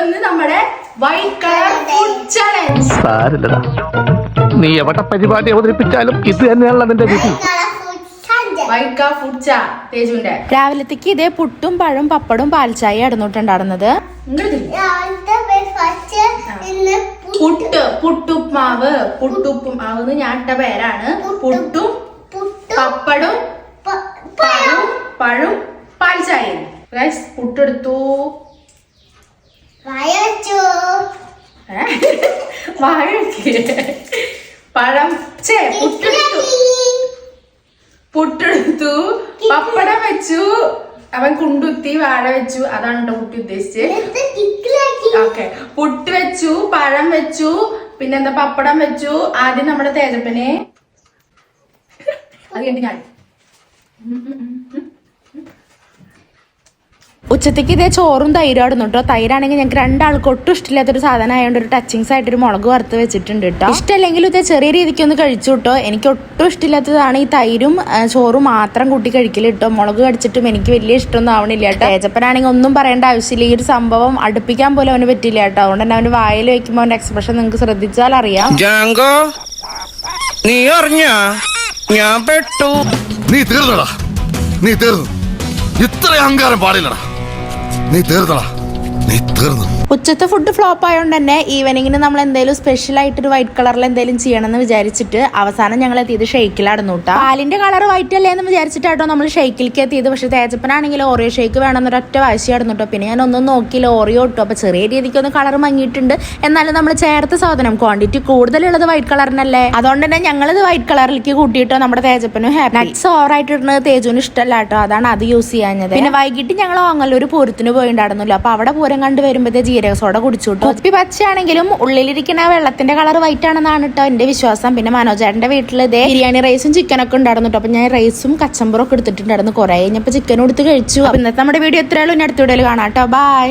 ഇന്ന് നമ്മുടെ white colour food challenge. നീ എവിടെ പരിപാടി അവതരിപ്പിച്ചാലും ഇത് തന്നെയാണല്ലോ നിന്റെ വിധി. വൈറ്റ് കളർ ഫുഡ് ചാ തേജുവിന്റെ രാവിലത്തേക്ക് ഇതേ പുട്ടും പഴവും പപ്പടും പാൽച്ചായ ഇടുന്നിട്ടുണ്ടായിരുന്നത്. പുട്ടുപ്പുമാവ് ഞാൻ ഇട്ട പേരാണ്. പുട്ടും പപ്പടും പഴവും പാൽച്ചായയും. പുട്ടെടുത്തു, പഴം പുട്ടെടുത്തു, പപ്പടം വെച്ചു, അവൻ കുണ്ടുത്തി വാഴ വെച്ചു. അതാണ് കേട്ടോ കുട്ടി ഉദ്ദേശിച്ചത്. ഓക്കെ, പുട്ട് വെച്ചു, പഴം വെച്ചു, പിന്നെന്താ പപ്പടം വെച്ചു. ആദ്യം നമ്മുടെ തേജപ്പനെ അത് കഴിഞ്ഞ് ഞാൻ ഉച്ചത്തേക്ക് ഇതേ ചോറും തൈരും ആടുന്നു കേട്ടോ. തൈരാണെങ്കിൽ ഞങ്ങൾക്ക് രണ്ടാൾക്ക് ഒട്ടും ഇഷ്ടമില്ലാത്തൊരു സാധനം ആയതുകൊണ്ട് ഒരു ടച്ചിങ്സ് ആയിട്ടൊരു മുളക് വറുത്ത് വെച്ചിട്ടുണ്ട് കേട്ടോ. ഇഷ്ടമല്ലെങ്കിലും ഇതേ ചെറിയ രീതിക്ക് ഒന്ന് കഴിച്ചു കേട്ടോ. എനിക്ക് ഒട്ടും ഇഷ്ടമില്ലാത്തതാണ് ഈ തൈരും ചോറും മാത്രം കൂട്ടി കഴിക്കൽ കേട്ടോ. മുളക് കടിച്ചിട്ടും എനിക്ക് വലിയ ഇഷ്ടമൊന്നും ആവണില്ല കേട്ടോ. തേജപ്പനാണെങ്കിൽ ഒന്നും പറയേണ്ട ആവശ്യമില്ല. ഈ ഒരു സംഭവം അടുപ്പിക്കാൻ പോലും അവന് പറ്റില്ല കേട്ടോ. അതുകൊണ്ട് തന്നെ അവന് വായിൽ വെക്കുമ്പോൾ അവന്റെ എക്സ്പ്രഷൻ നിങ്ങൾക്ക് ശ്രദ്ധിച്ചാൽ അറിയാം. നീ അറിഞ്ഞാ ഞാൻ പെട്ടു. നീ തീർന്നടാ, നീ തീർന്നു. ഇത്ര അഹങ്കാരം പാടില്ലടാ. നീ തീർന്നടാ, നീ തീർന്നു. ഉച്ചത്തെ ഫുഡ് ഫ്ലോപ്പ് ആയതുകൊണ്ട് തന്നെ ഈവനിങ്ങിന് നമ്മൾ എന്തെങ്കിലും സ്പെഷ്യൽ ആയിട്ടൊരു വൈറ്റ് കളറിൽ എന്തെങ്കിലും ചെയ്യണമെന്ന് വിചാരിച്ചിട്ട് അവസാനം ഞങ്ങൾ എത്തിയത് ഷെയ്ക്കിലായിരുന്നു കേട്ടോ. പാലിന്റെ കളർ വൈറ്റ് അല്ലേ എന്ന് വിചാരിച്ചിട്ടാട്ടോ നമ്മൾ ഷെയ്ക്കിലേക്ക് എത്തിയത്. പക്ഷെ തേജപ്പനാണെങ്കിൽ ഓറിയോ ഷേക്ക് വേണമെന്നൊരു ഒറ്റ വാശിയായിരുന്നു കേട്ടോ. പിന്നെ ഞാൻ ഒന്നും നോക്കിയില്ല, ഓറിയോ ഇട്ടു. അപ്പൊ ചെറിയ രീതിക്ക് ഒന്ന് കളർ മങ്ങിയിട്ടുണ്ട്. എന്നാലും നമ്മൾ ചേർത്ത സാധനം ക്വാണ്ടിറ്റി കൂടുതലുള്ളത് വൈറ്റ് കളറിനല്ലേ, അതുകൊണ്ട് തന്നെ ഞങ്ങളിത് വൈറ്റ് കളറിലേക്ക് കൂട്ടിയിട്ടോ. നമ്മുടെ തേജപ്പനും ഹാപ്പി. നട്ട്സ് ഓവർ ആയിട്ടിരുന്നത് തേജുവിന് ഇഷ്ടമല്ല കേട്ടോ, അതാണ് അത് യൂസ് ചെയ്യാഞ്ഞത്. പിന്നെ വൈകിട്ട് ഞങ്ങൾ ഓങ്ങല്ലൂർ പൂരത്തിന് പോയിണ്ടായിരുന്നല്ലോ. അപ്പൊ അവിടെ പൂരം കണ്ടു വരുമ്പോഴത്തേ ജീരക സോഡ കുടിച്ചു. കുപ്പി പച്ചയാണെങ്കിലും ഉള്ളിലിരിക്കുന്ന വെള്ളത്തിന്റെ കളർ വൈറ്റ് ആണെന്നാണ് കേട്ടോ എന്റെ വിശ്വാസം. പിന്നെ മനോജേട്ടന്റെ വീട്ടിൽ ഇതേ ബിരിയാണി റൈസും ചിക്കനൊക്കെ ഉണ്ടായിരുന്നു കേട്ടോ. അപ്പൊ ഞാൻ റൈസും കച്ചമ്പറും ഒക്കെ എടുത്തിട്ടുണ്ടായിരുന്നു. കുറെ കഴിഞ്ഞപ്പോ ചിക്കനും എടുത്ത് കഴിച്ചു. അപ്പൊ ഇന്നത്തെ നമ്മുടെ വീഡിയോ എത്രയുള്ളൂ. ഇനി അടുത്ത വീഡിയോയിൽ കാണാം കേട്ടോ. ബൈ.